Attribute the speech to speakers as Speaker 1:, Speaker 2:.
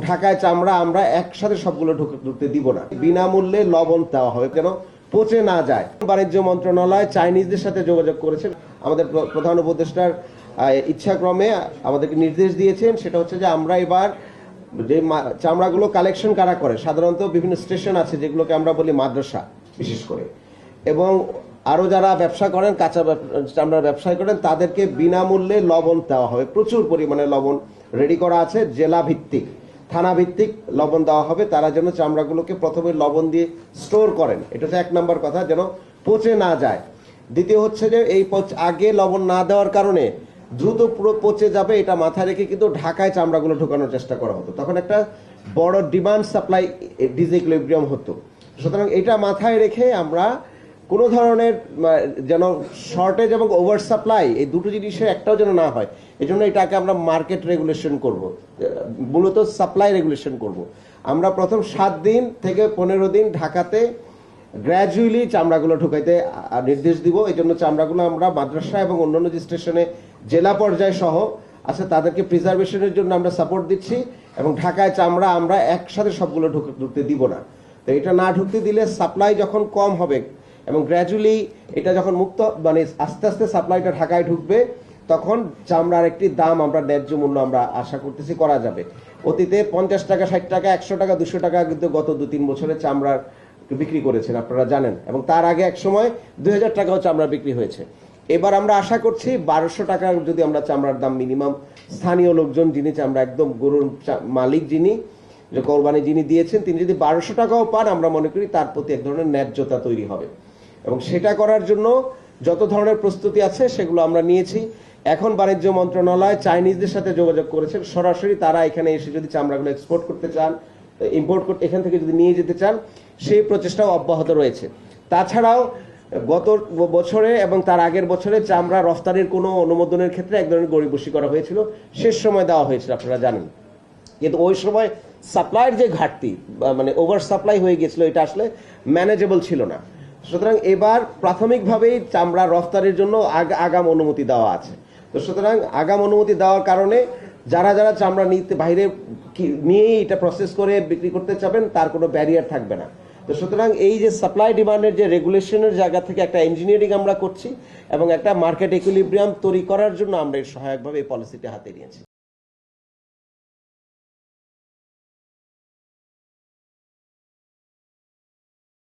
Speaker 1: ঢাকায় চামড়া আমরা একসাথে সবগুলো ঢুকতে দিব না। বিনামূল্যে লবণ দেওয়া হবে যেন পচে না যায়। বাণিজ্য মন্ত্রণালয় চাইনিজদের সাথে যোগাযোগ করেছেন। আমাদের প্রধান উপদেষ্টার ইচ্ছাক্রমে আমাদেরকে নির্দেশ দিয়েছেন, সেটা হচ্ছে যে আমরা এবার যে চামড়াগুলো কালেকশন কারা করে, সাধারণত বিভিন্ন স্টেশন আছে যেগুলোকে আমরা বলি মাদ্রাসা বিশেষ করে, এবং আরও যারা ব্যবসা করেন, কাঁচা চামড়ার ব্যবসা করেন, তাদেরকে বিনামূল্যে লবণ দেওয়া হবে। প্রচুর পরিমাণে লবণ রেডি করা আছে, জেলা ভিত্তিক থানা ভিত্তিক লবণ দেওয়া হবে। তারা যেন চামড়াগুলোকে প্রথমে লবণ দিয়ে স্টোর করেন, এটা হচ্ছে 1 নম্বর কথা, যেন পচে না যায়। দ্বিতীয় হচ্ছে যে এই আগে লবণ না দেওয়ার কারণে দ্রুত পুরো পচে যাবে, এটা মাথায় রেখে কিন্তু ঢাকায় চামড়াগুলো ঢোকানোর চেষ্টা করা হতো। তখন একটা বড় ডিমান্ড সাপ্লাই ডিসইকুইলিব্রিয়াম হতো। সুতরাং এটা মাথায় রেখে আমরা কোনো ধরনের যেন শর্টেজ এবং ওভার সাপ্লাই, এই দুটো জিনিসের একটাও যেন না হয়, এই জন্য এটাকে আমরা মার্কেট রেগুলেশন করব, মূলত সাপ্লাই রেগুলেশন করব। আমরা প্রথম 7 দিন থেকে 15 দিন ঢাকাতে গ্র্যাজুয়ালি চামড়াগুলো ঢুকাইতে নির্দেশ দিব। এই জন্য চামড়াগুলো আমরা মাদ্রাসা এবং অন্যান্য যে স্টেশনে জেলা পর্যায় সহ আছে তাদেরকে প্রিজার্ভেশনের জন্য আমরা সাপোর্ট দিচ্ছি, এবং ঢাকায় চামড়া আমরা একসাথে সবগুলো ঢুকতে দিব না। তো এটা না ঢুকতে দিলে সাপ্লাই যখন কম হবে এবং গ্র্যাজুয়ালি এটা যখন মুক্ত মানে আস্তে আস্তে সাপ্লাইটা ঢাকায় ঢুকবে, তখন চামড়ার একটি দাম আমরা ন্যায্য মূল্য আমরা আশা করতেছি করা যাবে। অতীতে 50 টাকা, 60 টাকা, 100 টাকা, 200 টাকা কিন্তু গত 2-3 বছরে চামড়ার বিক্রি করেছেন আপনারা জানেন, এবং তার আগে এক সময় 2000 টাকাও চামড়া বিক্রি হয়েছে। এবার আমরা আশা করছি 1200 টাকা যদি আমরা চামড়ার দাম মিনিমাম, স্থানীয় লোকজন যিনি চামড়া একদম গরুর মালিক যিনি যে কোরবানি যিনি দিয়েছেন, তিনি যদি 1200 টাকাও পান, আমরা মনে করি তার প্রতি এক ধরনের ন্যায্যতা তৈরি হবে। এবং সেটা করার জন্য যত ধরনের প্রস্তুতি আছে সেগুলো আমরা নিয়েছি। এখন বাণিজ্য মন্ত্রণালয় চাইনিজদের সাথে যোগাযোগ করেছেন, সরাসরি তারা এখানে এসে যদি চামড়াগুলো এক্সপোর্ট করতে চান, ইম্পোর্ট করতে এখান থেকে যদি নিয়ে যেতে চান, সেই প্রচেষ্টাও অব্যাহত রয়েছে। তাছাড়াও গত বছরে এবং তার আগের বছরে চামড়া রফতানির কোনো অনুমোদনের ক্ষেত্রে এক ধরনের গড়িবসি করা হয়েছিল, শেষ সময় দেওয়া হয়েছিল আপনারা জানেন। কিন্তু ওই সময় সাপ্লাইয়ের যে ঘাটতি মানে ওভার সাপ্লাই হয়ে গেছিল, এটা আসলে ম্যানেজেবল ছিল না। সুতরাং এবার প্রাথমিকভাবেই চামড়া রফতানির জন্য আগাম অনুমতি দেওয়া আছে। তো সুতরাং আগাম অনুমতি দেওয়ার কারণে যারা যারা চামড়া নিতে বাইরে নিয়েই এটা প্রসেস করে বিক্রি করতে চাবেন, তার কোনো ব্যারিয়ার থাকবে না। তো সুতরাং এই যে সাপ্লাই ডিমান্ডের যে রেগুলেশনের জায়গা থেকে একটা ইঞ্জিনিয়ারিং আমরা করছি, এবং একটা মার্কেট ইকুইলিব্রিয়াম তৈরি করার জন্য আমরা সহায়কভাবে এই পলিসিটি হাতে নিয়েছি।